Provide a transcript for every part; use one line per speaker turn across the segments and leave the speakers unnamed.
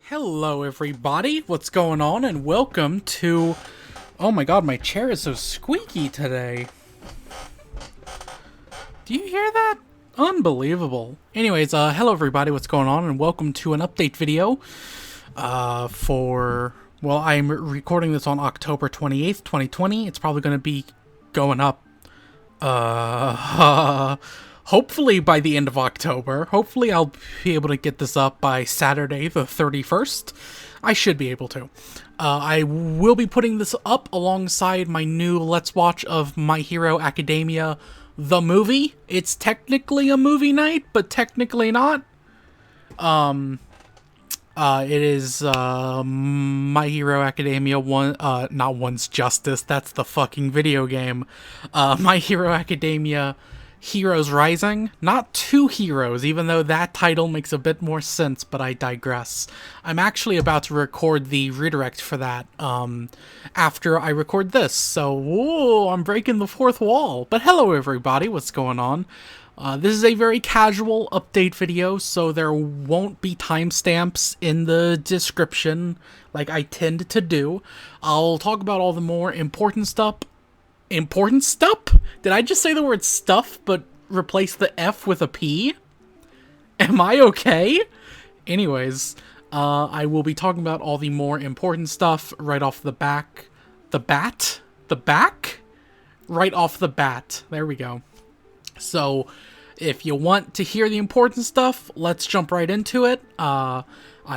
Hello everybody, what's going on, and welcome to... Oh my god, my chair is so squeaky today. Do you hear that? Unbelievable. Anyways, hello everybody, what's going on, and welcome to an update video, well, I'm recording this on October 28th, 2020. It's probably going to be going up, hopefully by the end of October. Hopefully I'll be able to get this up by Saturday the 31st. I should be able to. I will be putting this up alongside my new Let's Watch of My Hero Academia, the movie. It's technically a movie night, but technically not. It is, My Hero Academia not One's Justice, that's the fucking video game. My Hero Academia Heroes Rising. Not Two Heroes, even though that title makes a bit more sense, but I digress. I'm actually about to record the redirect for that, after I record this, so, whoa, I'm breaking the fourth wall. But hello everybody, what's going on? This is a very casual update video, so there won't be timestamps in the description like I tend to do. I'll talk about all the more important stuff. Important stuff? Did I just say the word stuff but replace the F with a P? Am I okay? Anyways, I will be talking about all the more important stuff right off the back. The back? Right off the bat. There we go. So, if you want to hear the important stuff, let's jump right into it. I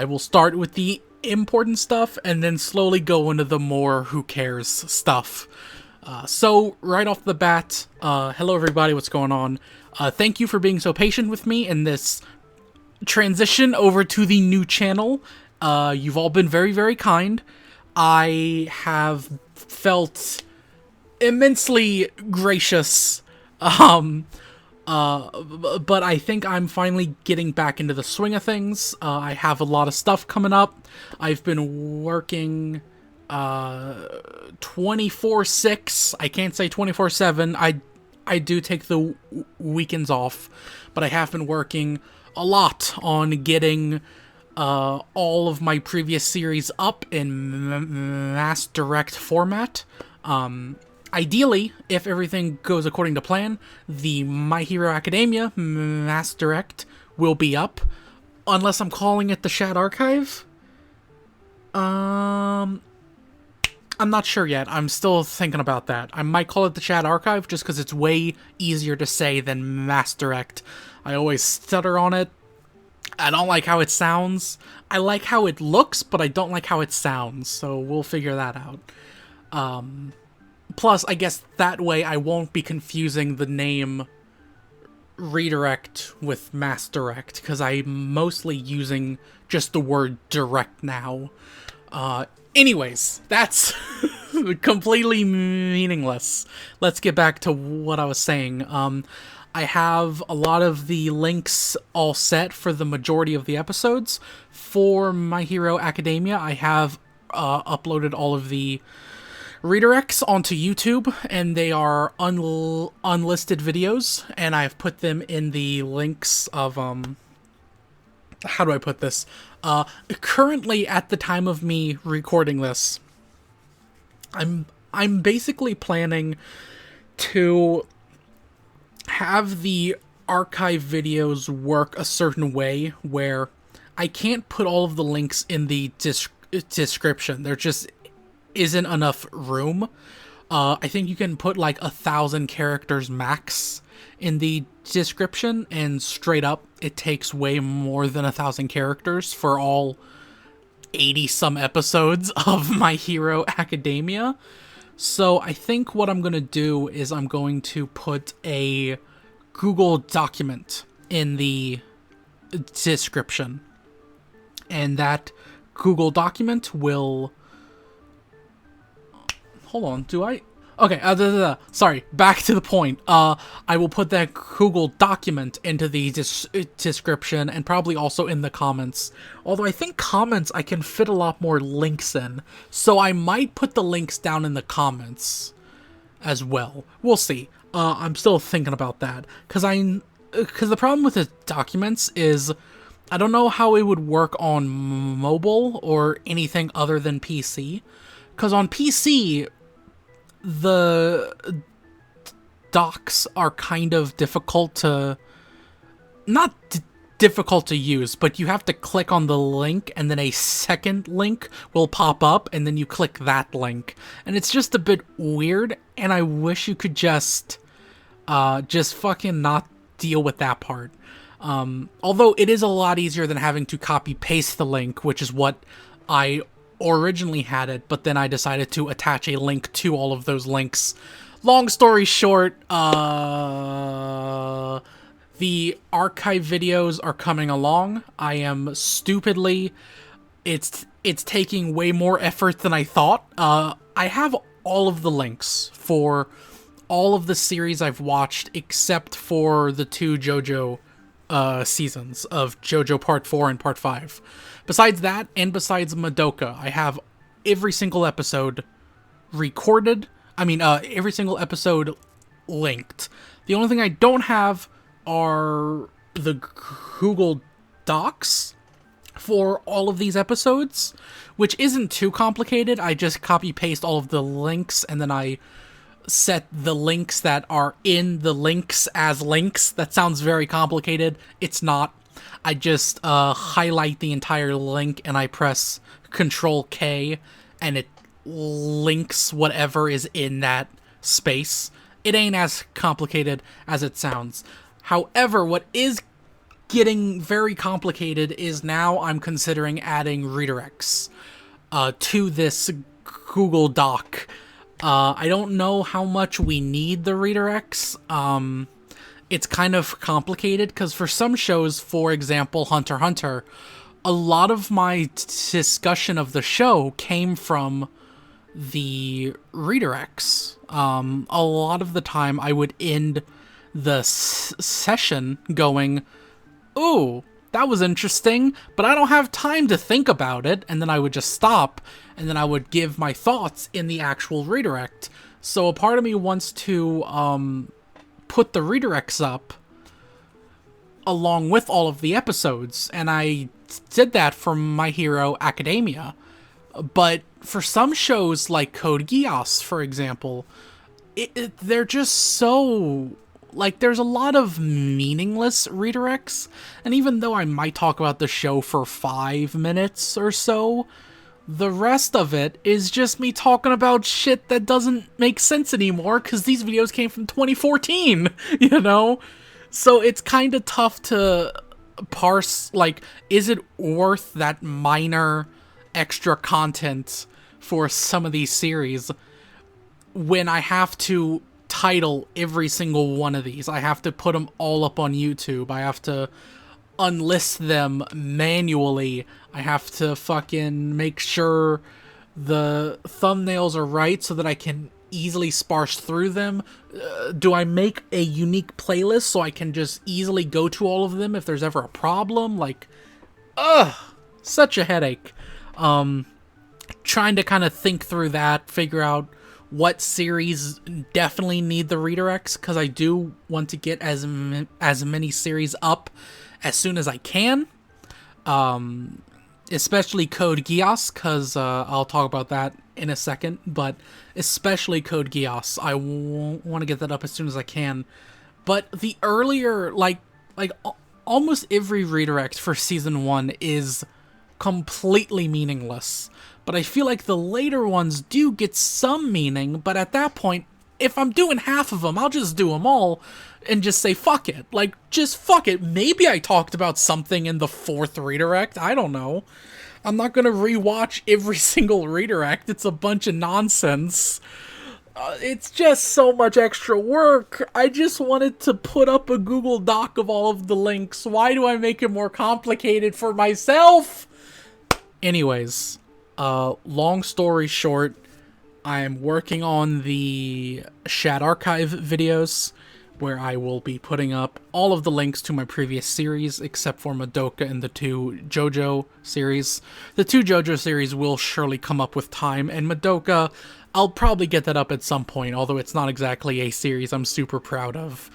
will start with the important stuff and then slowly go into the more who cares stuff. So, right off the bat, hello everybody, what's going on? Thank you for being so patient with me in this transition over to the new channel. You've all been very, very kind. I have felt immensely gracious, but I think I'm finally getting back into the swing of things. I have a lot of stuff coming up. I've been working 24/6. I can't say 24/7. I do take the weekends off, but I have been working a lot on getting all of my previous series up in mass direct format. Ideally, if everything goes according to plan, the My Hero Academia mass direct will be up, unless I'm calling it the Shad archive. I'm not sure yet. I'm still thinking about that. I might call it the Shad archive just because it's way easier to say than mass direct. I always stutter on it. I don't like how it sounds. I like how it looks, but I don't like how it sounds, so we'll figure that out. Plus, I guess that way I won't be confusing the name redirect with mass direct, because I'm mostly using just the word direct now. Anyways, that's completely meaningless. Let's get back to what I was saying. I have a lot of the links all set for the majority of the episodes. For My Hero Academia, I have uploaded all of the redirects onto YouTube, and they are unlisted videos, and I've put them in the links of, how do I put this? Currently, at the time of me recording this, I'm basically planning to have the archive videos work a certain way where I can't put all of the links in the description. There just isn't enough room. I think you can put like 1,000 characters max in the description, and straight up it takes way more than 1,000 characters for all 80 some episodes of My Hero Academia. So I think what I'm gonna do is I'm going to put a Google document in the description, and that Google document will... Hold on, do I... Okay, sorry, back to the point. I will put that Google document into the description, and probably also in the comments. Although I think comments I can fit a lot more links in, so I might put the links down in the comments as well. We'll see. I'm still thinking about that, because the problem with the documents is I don't know how it would work on mobile or anything other than PC. Because on PC, the docs are kind of difficult to... Not difficult to use, but you have to click on the link and then a second link will pop up and then you click that link. And it's just a bit weird, and I wish you could just fucking not deal with that part. Although it is a lot easier than having to copy paste the link, which is what I originally had it, but then I decided to attach a link to all of those links. Long story short, the archive videos are coming along. I am stupidly, it's taking way more effort than I thought. I have all of the links for all of the series I've watched except for the 2 JoJo seasons of JoJo Part 4 and Part 5. Besides that, and besides Madoka, I have every single episode recorded. Every single episode linked. The only thing I don't have are the Google Docs for all of these episodes, which isn't too complicated. I just copy-paste all of the links, and then I set the links that are in the links as links. That sounds very complicated. It's not. I just highlight the entire link and I press Control K and it links whatever is in that space. It ain't as complicated as it sounds. However, what is getting very complicated is now I'm considering adding redirects to this Google Doc. I don't know how much we need the redirects. It's kind of complicated because for some shows, for example, Hunter x Hunter, a lot of my discussion of the show came from the redirects. A lot of the time I would end the session going, ooh, that was interesting, but I don't have time to think about it, and then I would just stop, and then I would give my thoughts in the actual redirect. So a part of me wants to put the redirects up along with all of the episodes, and I did that for My Hero Academia. But for some shows like Code Geass, for example, they're just so... Like, there's a lot of meaningless redirects, and even though I might talk about the show for 5 minutes or so, the rest of it is just me talking about shit that doesn't make sense anymore, because these videos came from 2014, you know? So it's kind of tough to parse, like, is it worth that minor extra content for some of these series when I have to title every single one of these? I have to put them all up on YouTube. I have to unlist them manually. I have to fucking make sure the thumbnails are right so that I can easily sparse through them. Do I make a unique playlist so I can just easily go to all of them if there's ever a problem? Like, such a headache. Trying to kind of think through that, figure out what series definitely need the redirects, because I do want to get as many series up as soon as I can. Especially Code Geass, because I'll talk about that in a second, but especially Code Geass. I want to get that up as soon as I can. But the earlier, like almost every redirect for Season 1 is completely meaningless. But I feel like the later ones do get some meaning, but at that point, if I'm doing half of them, I'll just do them all and just say, fuck it. Like, just fuck it. Maybe I talked about something in the 4th redirect. I don't know. I'm not gonna rewatch every single redirect. It's a bunch of nonsense. It's just so much extra work. I just wanted to put up a Google Doc of all of the links. Why do I make it more complicated for myself? Anyways, long story short, I'm working on the Shad archive videos, where I will be putting up all of the links to my previous series, except for Madoka and the 2 JoJo series. The 2 JoJo series will surely come up with time, and Madoka, I'll probably get that up at some point, although it's not exactly a series I'm super proud of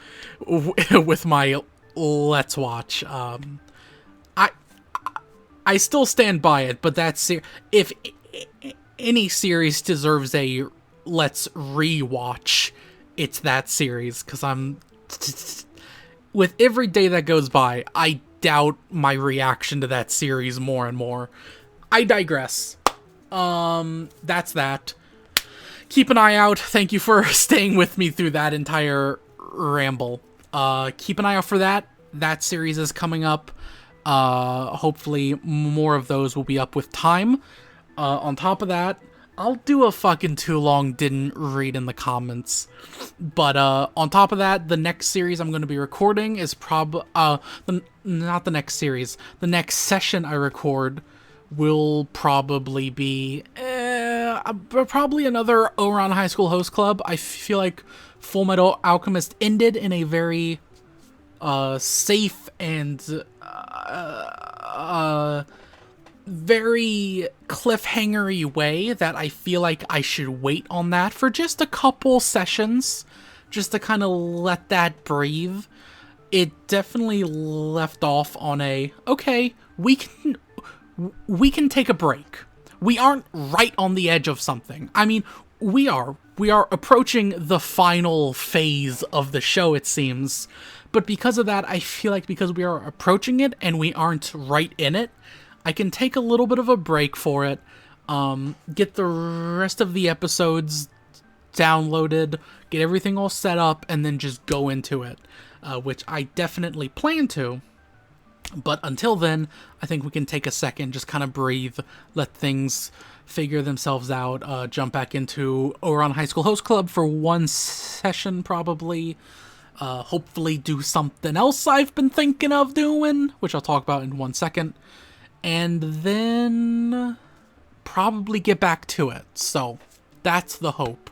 with my Let's Watch. I I still stand by it, but that's if any series deserves a let's rewatch, it's that series, because with every day that goes by, I doubt my reaction to that series more and more. I digress. That's that. Keep an eye out. Thank you for staying with me through that entire ramble. Keep an eye out for that. That series is coming up. Hopefully more of those will be up with time. On top of that, I'll do a fucking too long didn't read in the comments. But, on top of that, the next series I'm going to be recording is not the next series. The next session I record will probably be, probably another Ouran High School Host Club. I feel like Full Metal Alchemist ended in a very, safe and, very cliffhangery way that I feel like I should wait on that for just a couple sessions, just to kind of let that breathe. It definitely left off on a, okay, we can take a break. We aren't right on the edge of something. I mean, we are approaching the final phase of the show, it seems. But because of that, I feel like because we are approaching it and we aren't right in it, I can take a little bit of a break for it, get the rest of the episodes downloaded, get everything all set up, and then just go into it, which I definitely plan to. But until then, I think we can take a second, just kind of breathe, let things figure themselves out, jump back into Ouran High School Host Club for one session, probably. Hopefully do something else I've been thinking of doing, which I'll talk about in 1 second. And then probably get back to it. So that's the hope.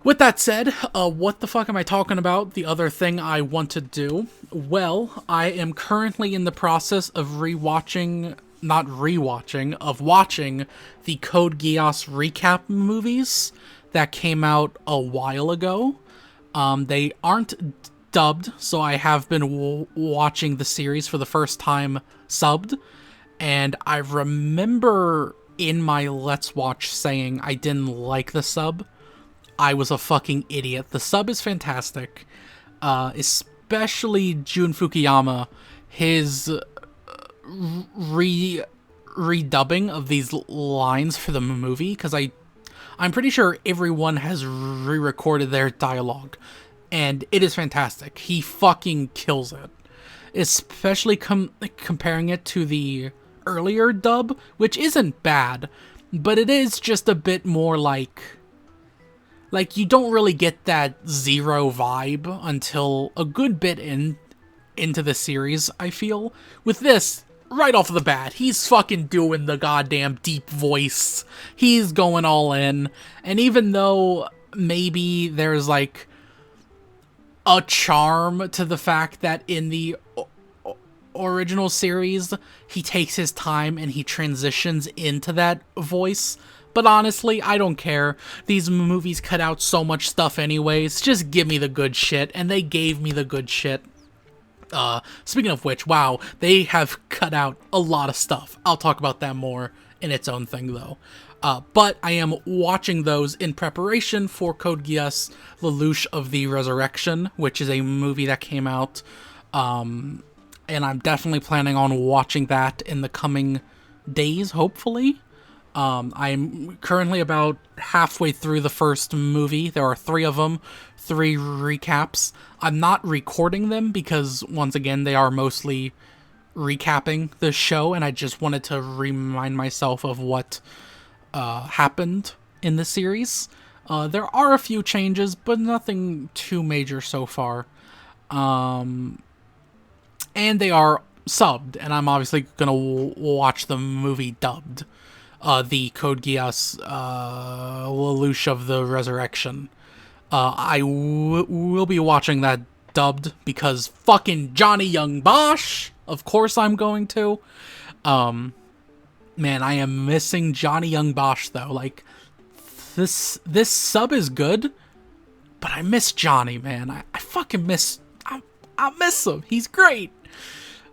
With that said, what the fuck am I talking about? The other thing I want to do? Well, I am currently in the process of watching the Code Geass recap movies that came out a while ago. They aren't dubbed, so I have been watching the series for the first time subbed, and I remember in my Let's Watch saying I didn't like the sub. I was a fucking idiot. The sub is fantastic, especially Jun Fukuyama, his redubbing of these lines for the movie, because I'm pretty sure everyone has re-recorded their dialogue, and it is fantastic. He fucking kills it. Especially comparing it to the earlier dub, which isn't bad, but it is just a bit more like you don't really get that Zero vibe until a good bit into the series, I feel. With this, right off the bat, he's fucking doing the goddamn deep voice. He's going all in, and even though maybe there's like a charm to the fact that in the original series, he takes his time and he transitions into that voice. But honestly, I don't care. These movies cut out so much stuff anyways. Just give me the good shit, and they gave me the good shit. Speaking of which, wow, they have cut out a lot of stuff. I'll talk about that more in its own thing, though. But I am watching those in preparation for Code Geass Lelouch of the Resurrection, which is a movie that came out, and I'm definitely planning on watching that in the coming days, hopefully. I'm currently about halfway through the first movie. There are 3 of them, 3 recaps. I'm not recording them because, once again, they are mostly recapping the show, and I just wanted to remind myself of what happened in the series. There are a few changes, but nothing too major so far. And they are subbed, and I'm obviously gonna watch the movie dubbed. The Code Geass Lelouch of the Resurrection. I will be watching that dubbed because fucking Johnny Young Bosch. Of course I'm going to. Man, I am missing Johnny Young Bosch though. Like, this sub is good, but I miss Johnny, man. I fucking miss. I miss him. He's great.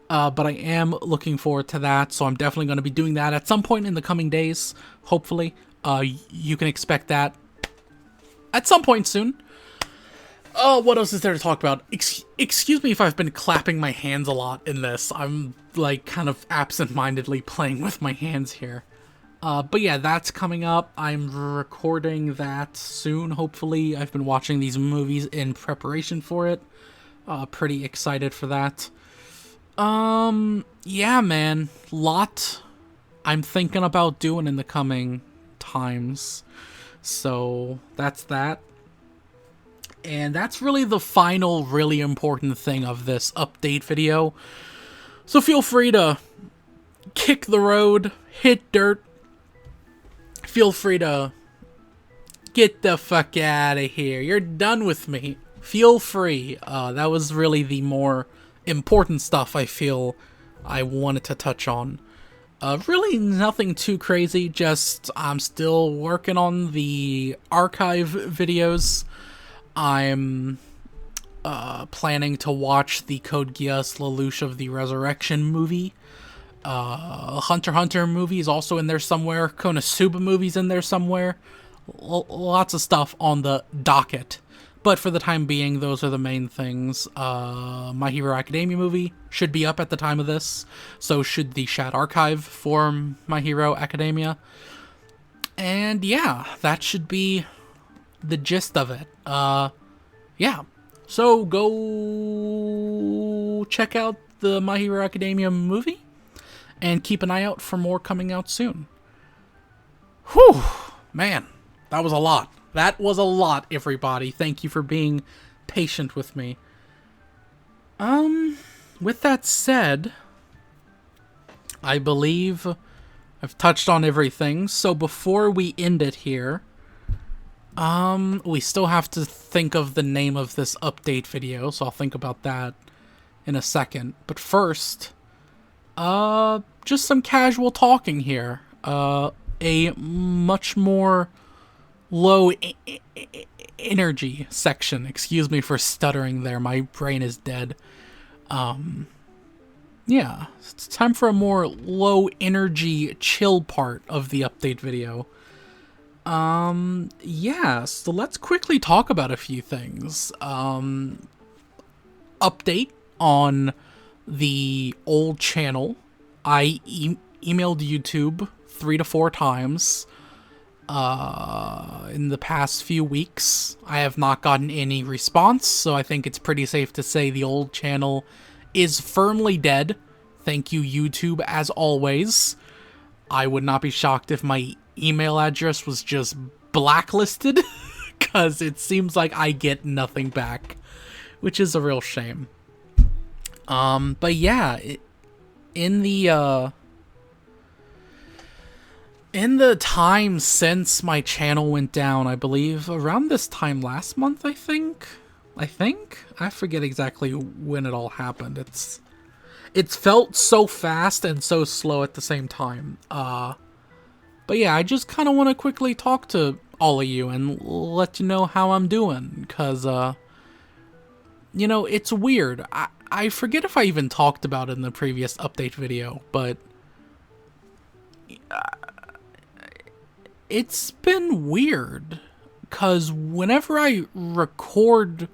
But I am looking forward to that, so I'm definitely going to be doing that at some point in the coming days, hopefully. You can expect that at some point soon. What else is there to talk about? Excuse me if I've been clapping my hands a lot in this. I'm, like, kind of absent-mindedly playing with my hands here. But yeah, that's coming up. I'm recording that soon, hopefully. I've been watching these movies in preparation for it. Pretty excited for that. Yeah, man. Lot I'm thinking about doing in the coming times. So, that's that. And that's really the final really important thing of this update video. So feel free to kick the road, hit dirt. Feel free to get the fuck out of here. You're done with me. Feel free. That was really the more important stuff I feel I wanted to touch on. Really nothing too crazy, just I'm still working on the archive videos. I'm planning to watch the Code Geass Lelouch of the Resurrection movie. Hunter x Hunter movie is also in there somewhere. Konosuba movie's in there somewhere. Lots of stuff on the docket. But for the time being, those are the main things. My Hero Academia movie should be up at the time of this. So should the Shad archive for My Hero Academia. And yeah, that should be the gist of it. Yeah. So go check out the My Hero Academia movie. And keep an eye out for more coming out soon. Whew. Man, that was a lot. That was a lot, everybody. Thank you for being patient with me. With that said, I believe I've touched on everything. So before we end it here, we still have to think of the name of this update video, so I'll think about that in a second. But first, just some casual talking here. A much more low energy section. Excuse me for stuttering there. My brain is dead. Yeah, it's time for a more low energy chill part of the update video. Yeah, so let's quickly talk about a few things. Update on the old channel. I emailed YouTube 3 to 4 times in the past few weeks. I have not gotten any response, so I think it's pretty safe to say the old channel is firmly dead. Thank you, YouTube, as always. I would not be shocked if my email address was just blacklisted, because it seems like I get nothing back, which is a real shame. But yeah, in the time since my channel went down, I believe around this time last month, I think, I forget exactly when it all happened. It's felt so fast and so slow at the same time. But yeah, I just kind of want to quickly talk to all of you and let you know how I'm doing, because, you know, it's weird. I forget if I even talked about it in the previous update video, but it's been weird, because whenever I record,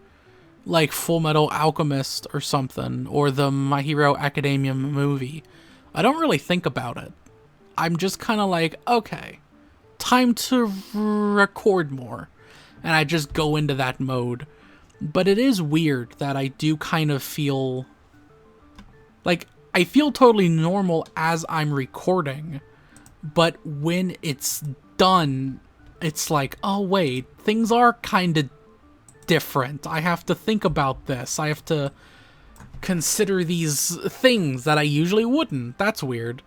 like, Full Metal Alchemist or something, or the My Hero Academia movie, I don't really think about it. I'm just kind of like, okay, time to record more, and I just go into that mode. But it is weird that I do kind of feel like I feel totally normal as I'm recording, but when it's done, it's like, oh wait, things are kind of different. I have to think about this. I have to consider these things that I usually wouldn't. That's weird.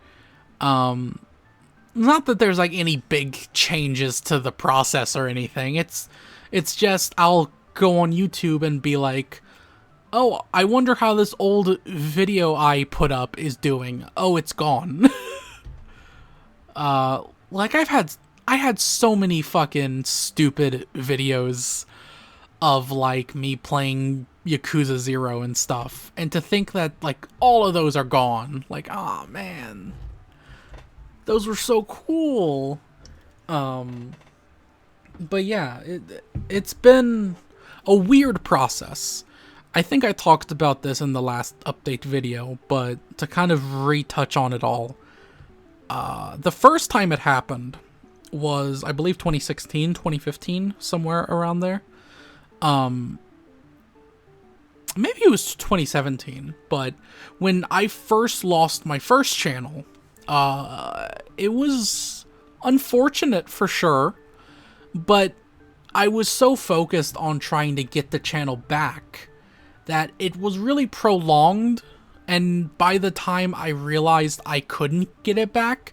Not that there's like any big changes to the process or anything. It's just I'll go on YouTube and be like, oh, I wonder how this old video I put up is doing. Oh, it's gone. Like I had so many fucking stupid videos of, like, me playing Yakuza 0 and stuff. And to think that, like, all of those are gone. Like, ah, man. Those were so cool. But yeah, it's been a weird process. I think I talked about this in the last update video, but to kind of retouch on it all. The first time it happened was, I believe, 2016, 2015, somewhere around there. Maybe it was 2017, but when I first lost my first channel, it was unfortunate for sure, but I was so focused on trying to get the channel back that it was really prolonged, and by the time I realized I couldn't get it back,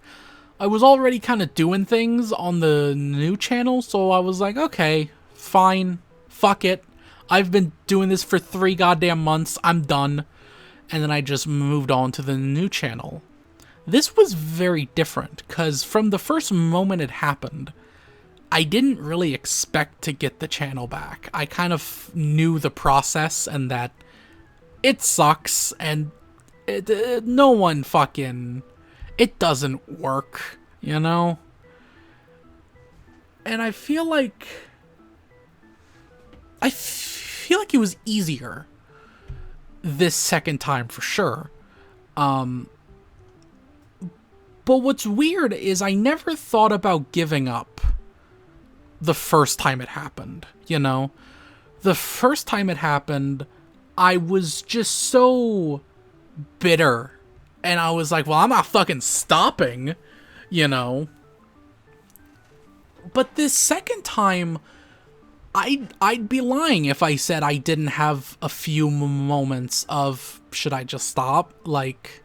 I was already kind of doing things on the new channel, so I was like, okay, fine, fuck it. I've been doing this for 3 goddamn months, I'm done. And then I just moved on to the new channel. This was very different, because from the first moment it happened, I didn't really expect to get the channel back. I kind of knew the process and that it sucks and no one fucking... It doesn't work, you know? And I feel like it was easier this second time for sure. But what's weird is I never thought about giving up the first time it happened, you know? The first time it happened, I was just so bitter. And I was like, well, I'm not fucking stopping, you know? But this second time, I'd be lying if I said I didn't have a few moments of, should I just stop? Like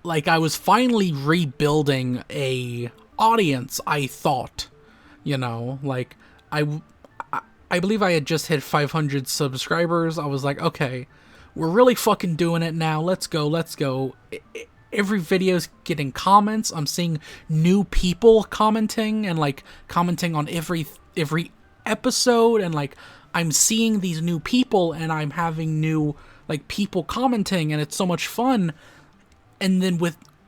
I was finally rebuilding a audience, I thought. You know, like, I believe I had just hit 500 subscribers. I was like, okay, we're really fucking doing it now. Let's go, let's go. Every video's getting comments. I'm seeing new people commenting and, like, commenting on every episode. And, like, I'm seeing these new people and I'm having new, like, people commenting. And it's so much fun. And then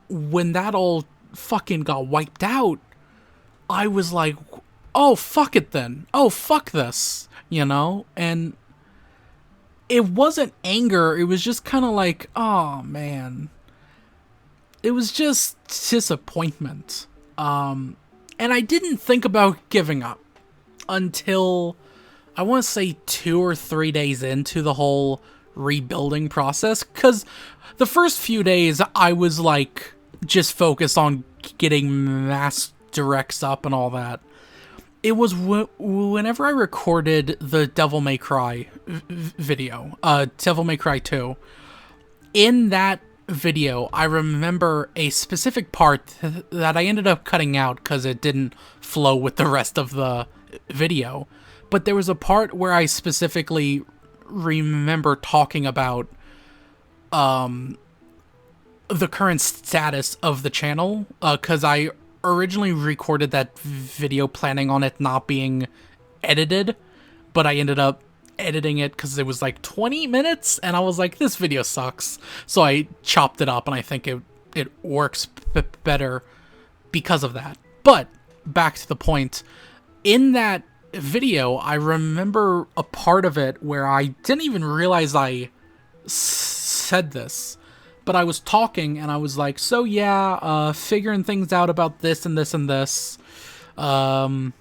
when that all fucking got wiped out, I was like, oh, fuck it then. Oh, fuck this, you know? And it wasn't anger. It was just kind of like, oh, man. It was just disappointment. And I didn't think about giving up until, I want to say 2 or 3 days into the whole rebuilding process. Because the first few days, I was, like, just focused on getting mass directs up and all that. It was whenever I recorded the Devil May Cry video, Devil May Cry 2. In that video, I remember a specific part that I ended up cutting out because it didn't flow with the rest of the video. But there was a part where I specifically remember talking about the current status of the channel, because I originally recorded that video planning on it not being edited, but I ended up editing it because it was like 20 minutes and I was like, this video sucks, so I chopped it up and I think it works better because of that. But back to the point, in that video I remember a part of it where I didn't even realize I said this, but I was talking and I was like, so yeah, figuring things out about this and this and this. And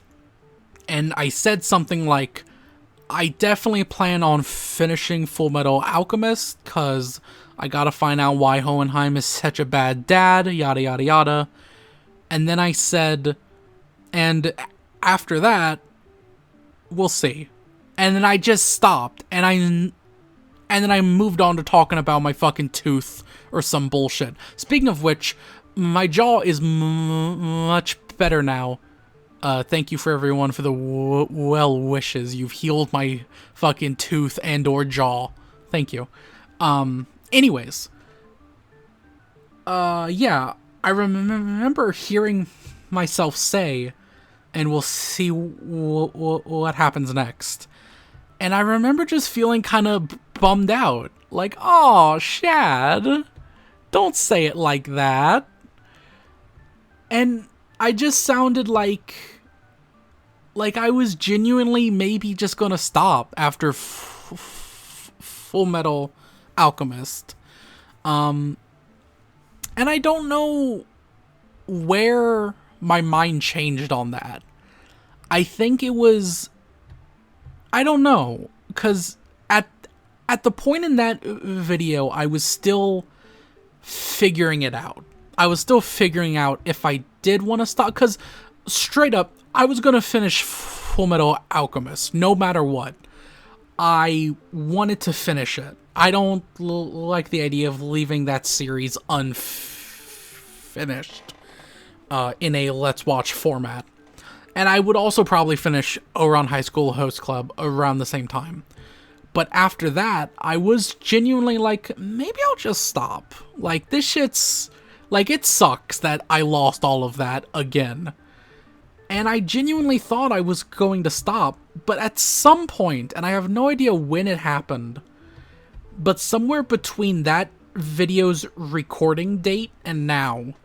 I said something like, I definitely plan on finishing Full Metal Alchemist, because I gotta find out why Hohenheim is such a bad dad, yada yada yada. And then I said, and after that, we'll see. And then I just stopped, and then I moved on to talking about my fucking tooth or some bullshit. Speaking of which, my jaw is much better now. Thank you for everyone for the well wishes. You've healed my fucking tooth and or jaw. Thank you. Anyways. Yeah, I remember hearing myself say, and we'll see what happens next. And I remember just feeling kind of bummed out. Like, oh, Shad, don't say it like that. And I just sounded like I was genuinely maybe just gonna stop after Full Metal Alchemist. And I don't know where my mind changed on that. I think it was, I don't know, because at the point in that video, I was still figuring it out. I was still figuring out if I did want to stop, because straight up, I was going to finish Full Metal Alchemist, no matter what. I wanted to finish it. I don't like the idea of leaving that series unfinished in a Let's Watch format. And I would also probably finish Ouran High School Host Club around the same time. But after that, I was genuinely like, maybe I'll just stop. Like, this shit's... Like, it sucks that I lost all of that again. And I genuinely thought I was going to stop. But at some point, and I have no idea when it happened, but somewhere between that video's recording date and now,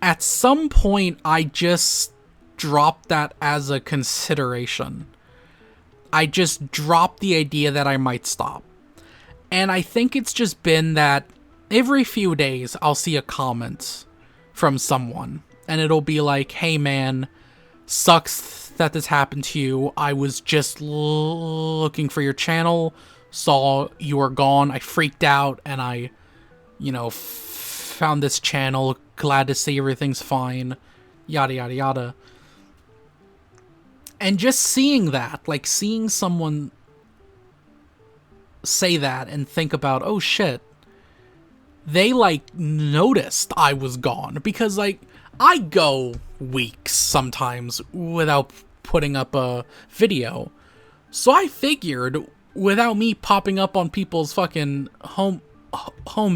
at some point, I just dropped that as a consideration. I just dropped the idea that I might stop. And I think it's just been that every few days I'll see a comment from someone. And it'll be like, hey man, sucks that this happened to you. I was just looking for your channel, saw you were gone. I freaked out and I, found this channel. Glad to see everything's fine. Yada, yada, yada. And just seeing that, like seeing someone say that and think about, oh shit, they like noticed I was gone, because like I go weeks sometimes without putting up a video. So I figured without me popping up on people's fucking home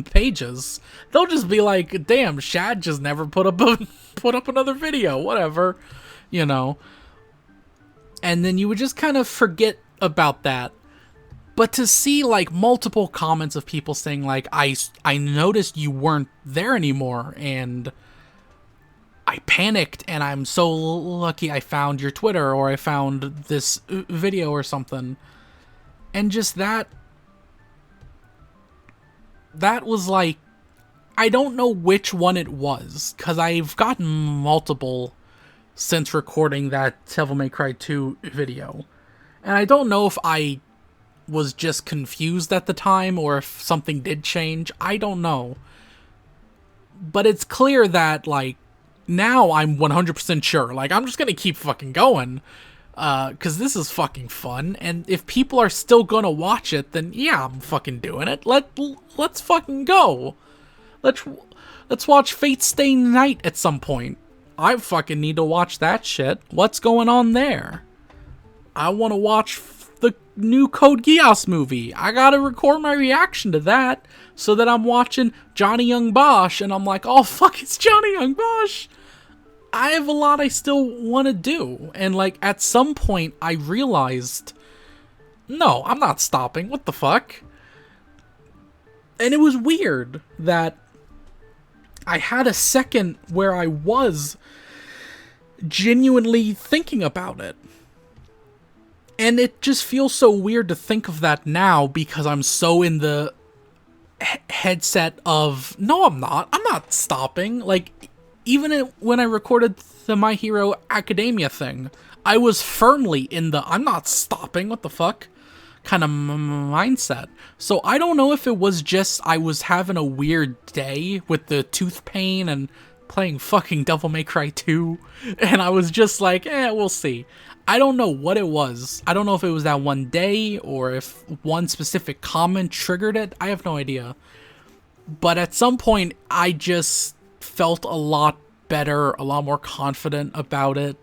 pages, they'll just be like, damn, Shad just never put up another video, whatever, And then you would just kind of forget about that. But to see, like, multiple comments of people saying, like, I noticed you weren't there anymore, and I panicked, and I'm so lucky I found your Twitter, or I found this video or something. And just that was, like, I don't know which one it was, because I've gotten multiple since recording that Devil May Cry 2 video. And I don't know if I was just confused at the time or if something did change. I don't know. But it's clear that, like, now I'm 100% sure. Like, I'm just gonna keep fucking going. Because this is fucking fun. And if people are still gonna watch it, then yeah, I'm fucking doing it. Let's fucking go. Let's watch Fate/stay night at some point. I fucking need to watch that shit. What's going on there? I want to watch the new Code Geass movie. I gotta record my reaction to that so that I'm watching Johnny Young Bosch and I'm like, oh fuck, it's Johnny Young Bosch. I have a lot I still want to do. And like at some point I realized, no, I'm not stopping. What the fuck? And it was weird that I had a second where I was genuinely thinking about it. And it just feels so weird to think of that now because I'm so in the headset of, no, I'm not stopping. Like, even when I recorded the My Hero Academia thing, I was firmly in the, I'm not stopping, what the fuck, kind of mindset. So I don't know if it was just I was having a weird day with the tooth pain and playing fucking Devil May Cry 2, and I was just like, we'll see. I don't know what it was. I don't know if it was that one day or if one specific comment triggered it. I have no idea. But at some point, I just felt a lot better, a lot more confident about it.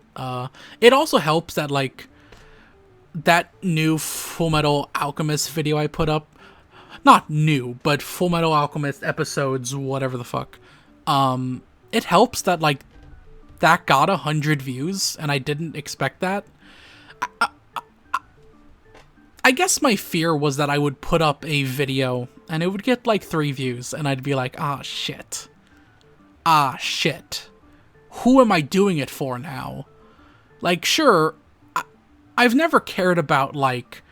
It also helps that, like, that new Full Metal Alchemist video I put up, not new, but Full Metal Alchemist episodes, whatever the fuck, it helps that, like, that got 100 views, and I didn't expect that. I guess my fear was that I would put up a video and it would get like 3 views and I'd be like, ah, shit. Ah, shit. Who am I doing it for now? Like, sure, I've never cared about, like,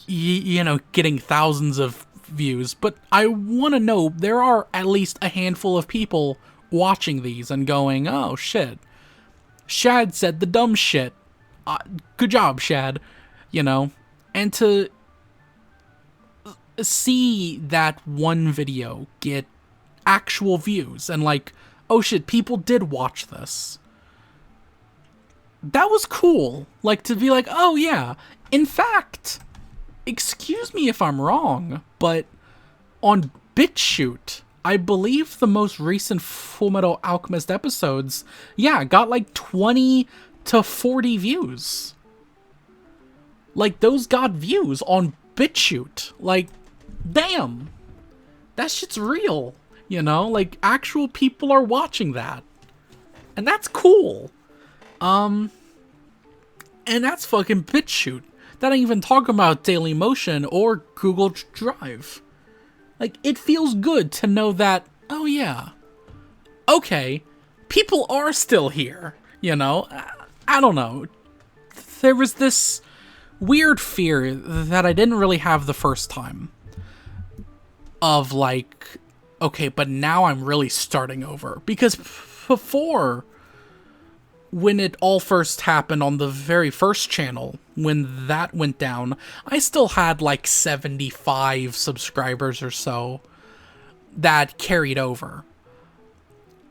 you know, getting thousands of views, but I want to know there are at least a handful of people watching these and going, oh, shit. Shad said the dumb shit. Good job, Shad. You know? And to see that one video get actual views and like, oh shit, people did watch this. That was cool. Like, to be like, oh yeah. In fact, excuse me if I'm wrong, but on BitChute, I believe the most recent Fullmetal Alchemist episodes, yeah, got like 20 to 40 views. Like, those got views on BitChute. Like, damn. That shit's real. You know? Like, actual people are watching that. And that's cool. And that's fucking BitChute. That ain't even talking about Dailymotion or Google Drive. Like, it feels good to know that, oh yeah, okay, people are still here, you know? I don't know. There was this weird fear that I didn't really have the first time. Of like, okay, but now I'm really starting over. Because before, when it all first happened on the very first channel, when that went down, I still had like 75 subscribers or so that carried over.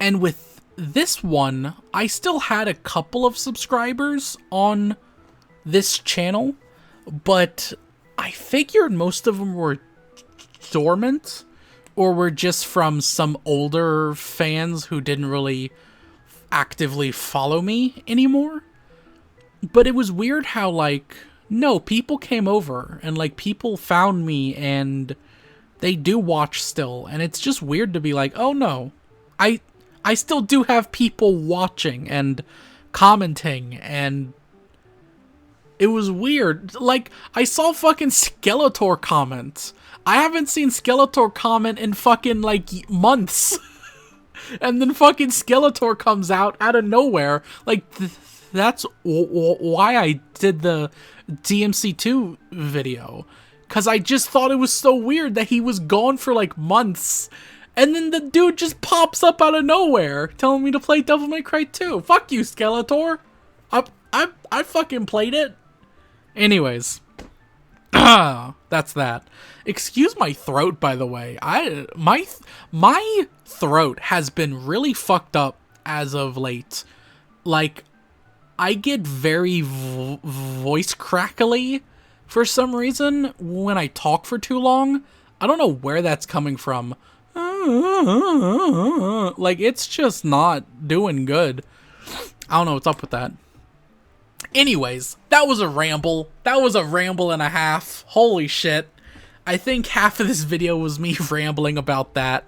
And with this one, I still had a couple of subscribers on this channel, but I figured most of them were dormant or were just from some older fans who didn't really actively follow me anymore. But it was weird how, like, no, people came over and like people found me and they do watch still, and it's just weird to be like, oh no, I still do have people watching and commenting, and it was weird. Like, I saw fucking Skeletor comments. I haven't seen Skeletor comment in fucking like months. And then fucking Skeletor comes out of nowhere. Like, that's why I did the DMC2 video. Because I just thought it was so weird that he was gone for like months. And then the dude just pops up out of nowhere telling me to play Devil May Cry 2. Fuck you, Skeletor. I fucking played it. Anyways. That's that. Excuse my throat, by the way. My throat has been really fucked up as of late. Like, I get very voice crackly for some reason when I talk for too long. I don't know where that's coming from. Like, it's just not doing good. I don't know what's up with that. Anyways, that was a ramble. That was a ramble and a half. Holy shit. I think half of this video was me rambling about that.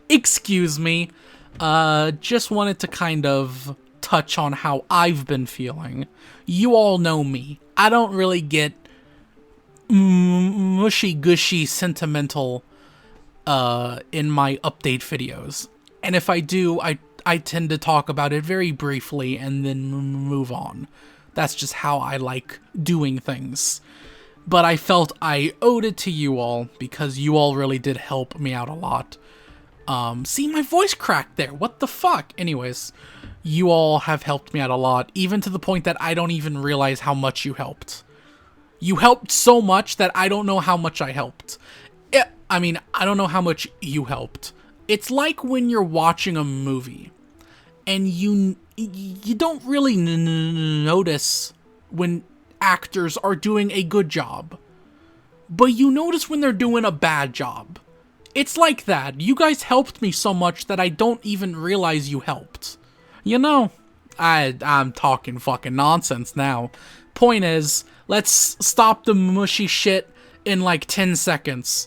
Excuse me. Just wanted to kind of touch on how I've been feeling. You all know me. I don't really get mushy-gushy sentimental in my update videos. And if I do, I tend to talk about it very briefly and then move on. That's just how I like doing things. But I felt I owed it to you all because you all really did help me out a lot. See, my voice cracked there. What the fuck? Anyways, you all have helped me out a lot, even to the point that I don't even realize how much you helped. You helped so much that I don't know how much I helped. I mean, I don't know how much you helped. It's like when you're watching a movie and you don't really notice when actors are doing a good job, but you notice when they're doing a bad job. It's like that. You guys helped me so much that I don't even realize you helped. You know, I'm talking fucking nonsense now. Point is, let's stop the mushy shit in like 10 seconds.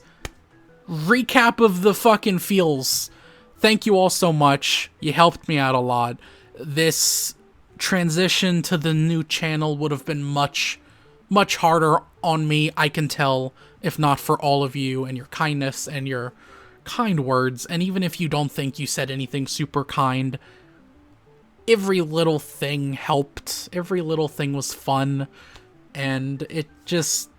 Recap of the fucking feels. Thank you all so much. You helped me out a lot. This transition to the new channel would have been much much harder on me, I can tell, if not for all of you and your kindness and your kind words. And even if you don't think you said anything super kind, every little thing helped. Every little thing was fun. And it just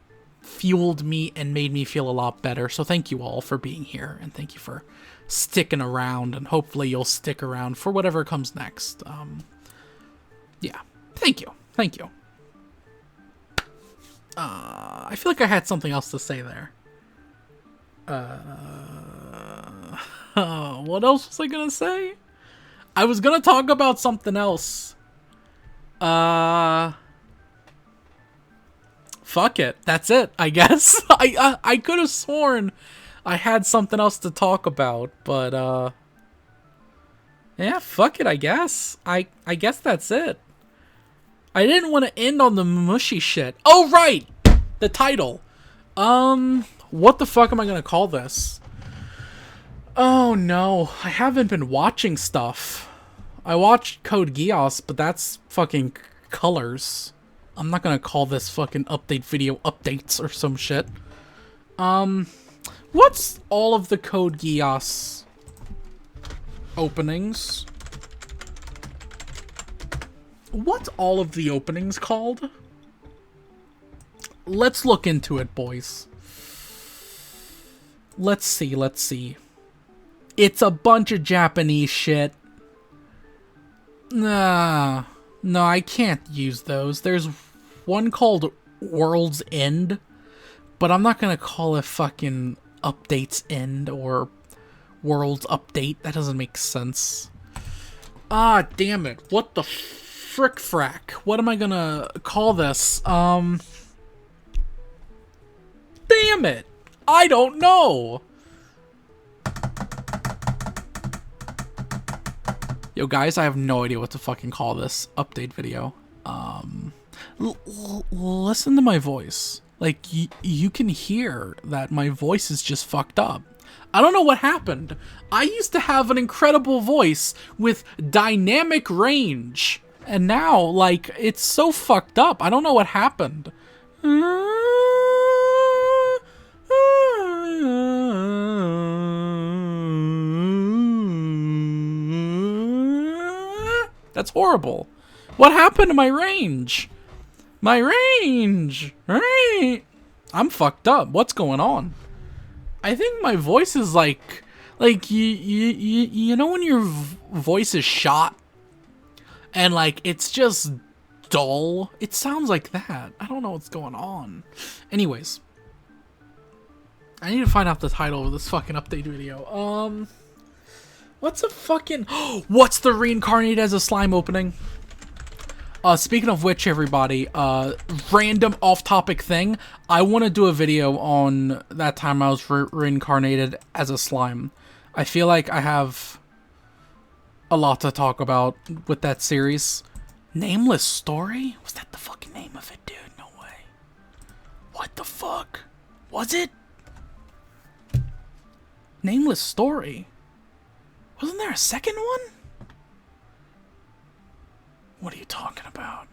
fueled me and made me feel a lot better. So thank you all for being here, and thank you for sticking around, and hopefully you'll stick around for whatever comes next. Yeah, thank you. I feel like I had something else to say there. What else was I gonna say? I was gonna talk about something else. Fuck it. That's it, I guess. I could have sworn I had something else to talk about, but, yeah, fuck it, I guess. I guess that's it. I didn't want to end on the mushy shit. Oh, right! The title. What the fuck am I gonna call this? Oh, no. I haven't been watching stuff. I watched Code Geass, but that's fucking colors. I'm not gonna call this fucking update video updates or some shit. What's all of the Code Geass openings? What's all of the openings called? Let's look into it, boys. Let's see. It's a bunch of Japanese shit. Nah. No, I can't use those. There's one called World's End, but I'm not gonna call it fucking Update's End or World's Update. That doesn't make sense. Ah, damn it. What the frack? What am I gonna call this? Damn it. I don't know. Yo, guys, I have no idea what to fucking call this update video. Listen to my voice. Like, you can hear that my voice is just fucked up. I don't know what happened. I used to have an incredible voice with dynamic range. And now, like, it's so fucked up. I don't know what happened. That's horrible. What happened to my range? My range! I'm fucked up. What's going on? I think my voice is like you know when your voice is shot and like it's just dull? It sounds like that. I don't know what's going on. Anyways, I need to find out the title of this fucking update video. What's the reincarnated as a slime opening? Speaking of which, everybody, random off-topic thing. I want to do a video on that time I was reincarnated as a slime. I feel like I have a lot to talk about with that series. Nameless Story? Was that the fucking name of it, dude? No way. What the fuck? Was it? Nameless Story? Wasn't there a second one? What are you talking about?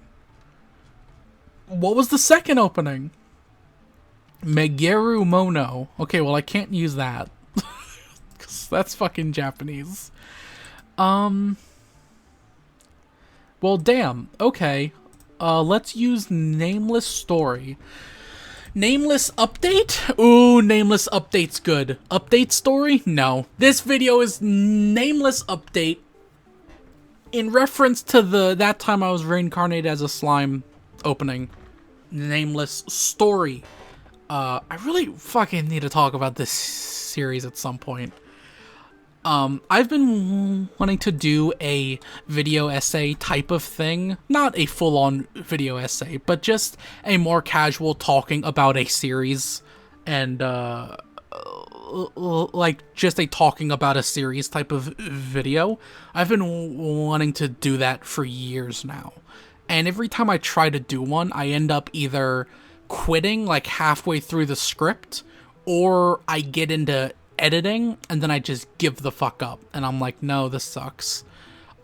What was the second opening? Megeru Mono. Okay, well, I can't use that. Because that's fucking Japanese. Well, damn. Okay. Let's use Nameless Story. Nameless Update? Ooh, Nameless Update's good. Update Story? No. This video is Nameless Update in reference to that time I was reincarnated as a slime opening. Nameless Story. I really fucking need to talk about this series at some point. I've been wanting to do a video essay type of thing. Not a full-on video essay, but just a more casual talking about a series. And, like, just a talking about a series type of video. I've been wanting to do that for years now. And every time I try to do one, I end up either quitting, like, halfway through the script, or I get into editing, and then I just give the fuck up. And I'm like, no, this sucks.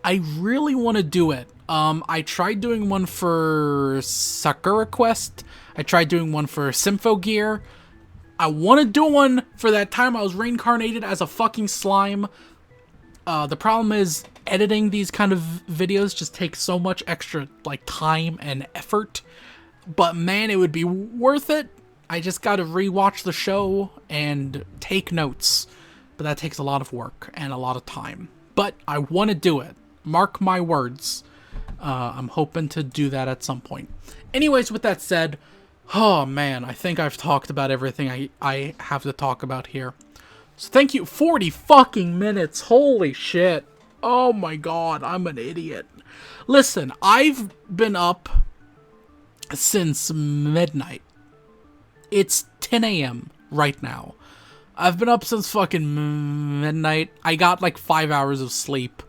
I really want to do it I tried doing one for Sakura Quest. I tried doing one for Symphogear. I want to do one for that time I was reincarnated as a fucking slime. The problem is editing these kind of videos just takes so much extra like time and effort. But man, it would be worth it. I just gotta rewatch the show and take notes. But that takes a lot of work and a lot of time. But I want to do it. Mark my words. I'm hoping to do that at some point. Anyways, with that said, oh man, I think I've talked about everything I have to talk about here. So thank you. 40 fucking minutes. Holy shit. Oh my god, I'm an idiot. Listen, I've been up since midnight. It's 10 a.m. right now. I've been up since fucking midnight. I got like 5 hours of sleep.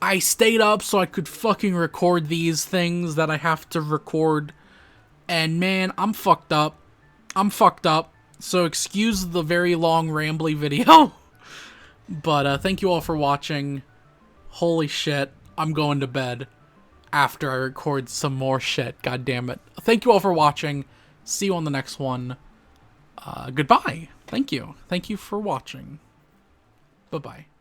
I stayed up so I could fucking record these things that I have to record. And man, I'm fucked up. I'm fucked up. So excuse the very long rambly video. But thank you all for watching. Holy shit. I'm going to bed after I record some more shit. God damn it. Thank you all for watching. See you on the next one. Goodbye. Thank you. Thank you for watching. Bye-bye.